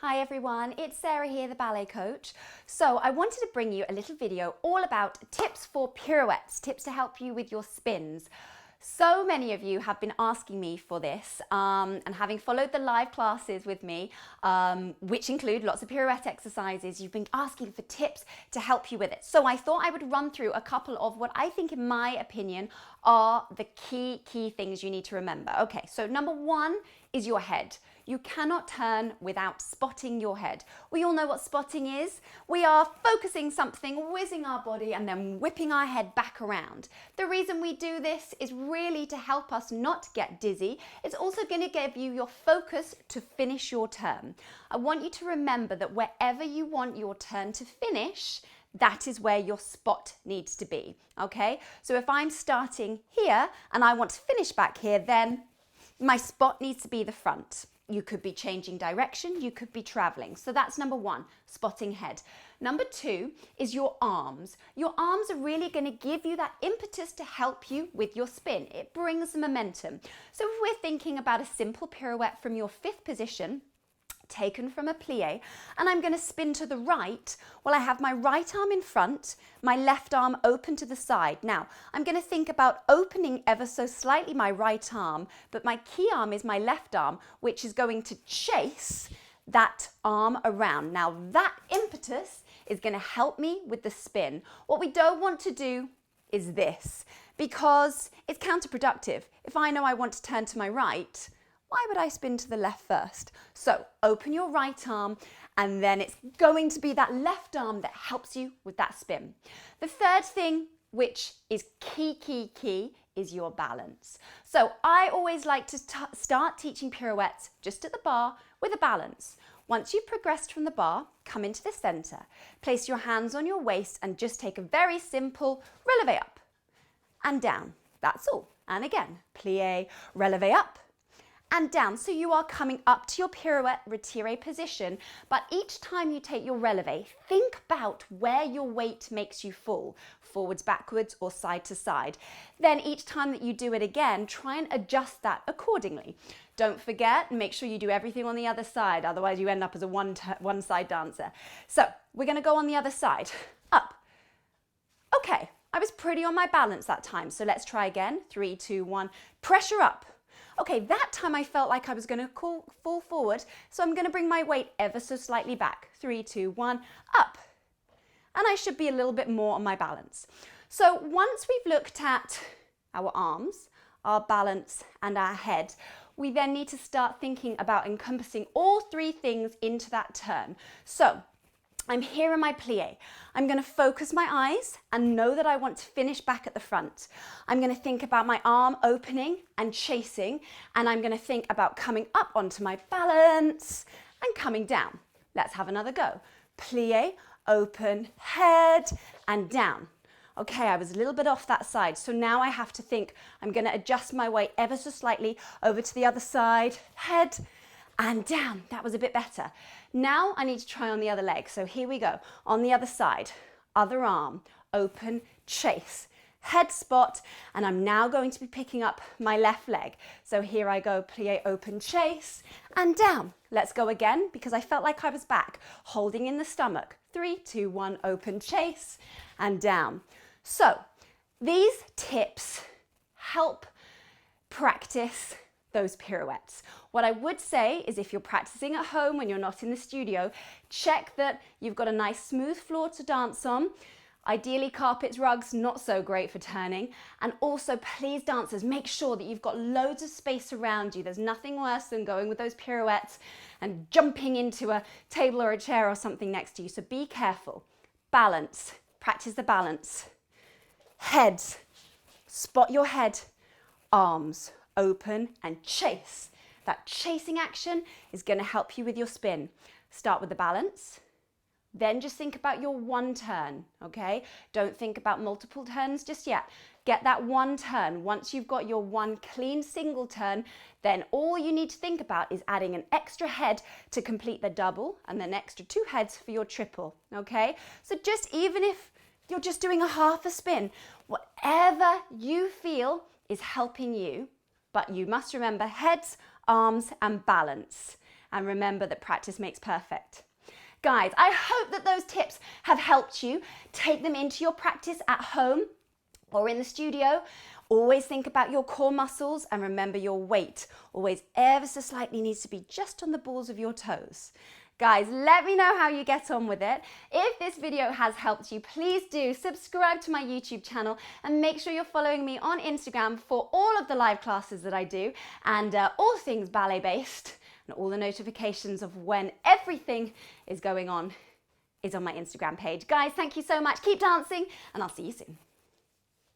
Hi everyone, it's Sarah here, the ballet coach. So I wanted to bring you a little video all about tips for pirouettes, tips to help you with your spins. So many of you have been asking me for this and having followed the live classes with me, which include lots of pirouette exercises, you've been asking for tips to help you with it. So I thought I would run through a couple of what I think, in my opinion, are the key things you need to remember. Okay, so number one is your head. You cannot turn without spotting your head. We all know what spotting is. We are focusing something, whizzing our body, and then whipping our head back around. The reason we do this is really to help us not get dizzy. It's also going to give you your focus to finish your turn. I want you to remember that wherever you want your turn to finish, that is where your spot needs to be, okay? So if I'm starting here and I want to finish back here, then my spot needs to be the front. You could be changing direction, you could be traveling. So that's number one, spotting head. Number two is your arms. Your arms are really going to give you that impetus to help you with your spin. It brings momentum. So if we're thinking about a simple pirouette from your fifth position, taken from a plie, and I'm going to spin to the right, well, I have my right arm in front, my left arm open to the side. Now, I'm going to think about opening ever so slightly my right arm, but my key arm is my left arm, which is going to chase that arm around. Now, that impetus is going to help me with the spin. What we don't want to do is this, because it's counterproductive. If I know I want to turn to my right, why would I spin to the left first? So open your right arm, and then it's going to be that left arm that helps you with that spin. The third thing, which is key, is your balance. So I always like to start teaching pirouettes just at the bar with a balance. Once you've progressed from the bar, come into the center, place your hands on your waist and just take a very simple releve up and down. That's all. And again, plie, releve up and down. So you are coming up to your pirouette retire position, but each time you take your releve, think about where your weight makes you fall, forwards, backwards, or side to side. Then each time that you do it again, try and adjust that accordingly. Don't forget, make sure you do everything on the other side, otherwise you end up as a one side dancer. So we're gonna go on the other side, up. Okay, I was pretty on my balance that time, so let's try again. 3, 2, 1, pressure up. Okay, that time I felt like I was going to fall forward, so I'm going to bring my weight ever so slightly back. 3, 2, 1, up. And I should be a little bit more on my balance. So once we've looked at our arms, our balance, and our head, we then need to start thinking about encompassing all three things into that turn. So I'm here in my plie. I'm going to focus my eyes and know that I want to finish back at the front. I'm going to think about my arm opening and chasing, and I'm going to think about coming up onto my balance and coming down. Let's have another go. Plie, open, head, and down. Okay, I was a little bit off that side, so now I have to think I'm going to adjust my weight ever so slightly over to the other side, head, and down. That was a bit better. Now I need to try on the other leg. So here we go. On the other side, other arm, open, chase, head spot, and I'm now going to be picking up my left leg. So here I go, plie, open, chase, and down. Let's go again, because I felt like I was back, holding in the stomach. 3, 2, 1, open, chase, and down. So these tips help practice those pirouettes. What I would say is, if you're practicing at home when you're not in the studio, check that you've got a nice smooth floor to dance on. Ideally carpets, rugs, not so great for turning. And also, please dancers, make sure that you've got loads of space around you. There's nothing worse than going with those pirouettes and jumping into a table or a chair or something next to you. So be careful. Balance, practice the balance. Head, spot your head, arms, open and chase. That chasing action is going to help you with your spin. Start with the balance, then just think about your one turn, okay? Don't think about multiple turns just yet. Get that one turn. Once you've got your one clean single turn, then all you need to think about is adding an extra head to complete the double and then extra 2 heads for your triple, okay? So just even if you're just doing a half a spin, whatever you feel is helping you. But you must remember heads, arms, and balance. And remember that practice makes perfect. Guys, I hope that those tips have helped you. Take them into your practice at home or in the studio. Always think about your core muscles and remember your weight always ever so slightly needs to be just on the balls of your toes. Guys, let me know how you get on with it. If this video has helped you, please do subscribe to my YouTube channel and make sure you're following me on Instagram for all of the live classes that I do and all things ballet based, and all the notifications of when everything is going on is on my Instagram page. Guys, thank you so much. Keep dancing and I'll see you soon.